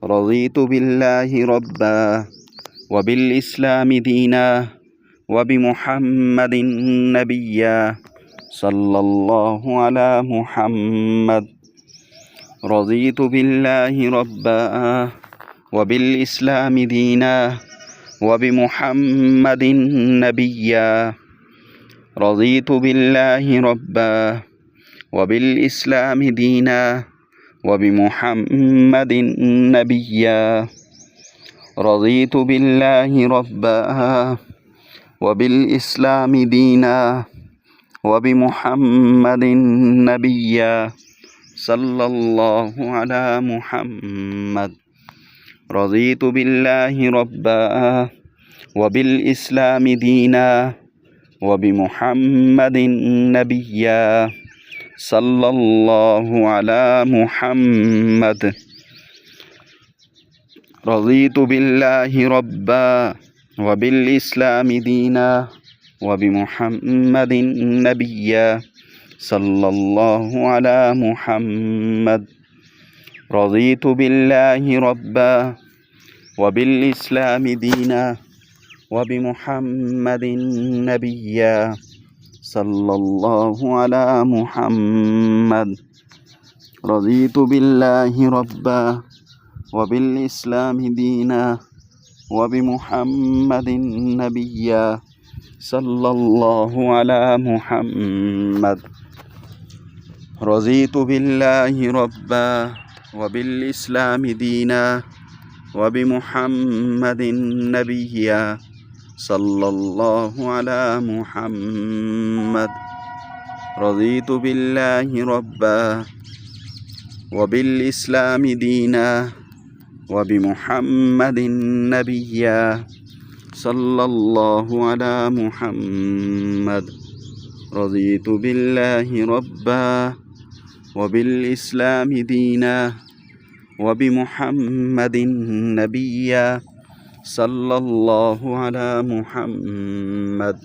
رضيت بالله ربا وبالإسلام دينا وبمحمد نبيا صلى الله على محمد. رضيت بالله ربا وبالإسلام دينا وبمحمد نبيا. رضيت بالله ربا وبالإسلام دينا وبمحمد نبيا. رضيت بالله ربا وبالإسلام دينا وبمحمد نبيا صلى الله على محمد. رضيت بالله ربا وبالإسلام دينا وبمحمد نبيا صلى الله على محمد. رضيت بالله ربا وبالإسلام دينا وبمحمد نبيا صلى الله على محمد. رضيت بالله ربا وبالإسلام دينا وبمحمد نبيا صلى الله على محمد. رضيت بالله ربا وبالإسلام دينا وبمحمد نبيا صلى الله على محمد. رضيت بالله ربا وبالإسلام دينا وبمحمد نبيا صلى الله على محمد. رضيت بالله ربا وبالإسلام دينا وبمحمد نبيا صلى الله على محمد. رضيت بالله ربا وبالإسلام دينا وبمحمد نبيا صلى الله على محمد.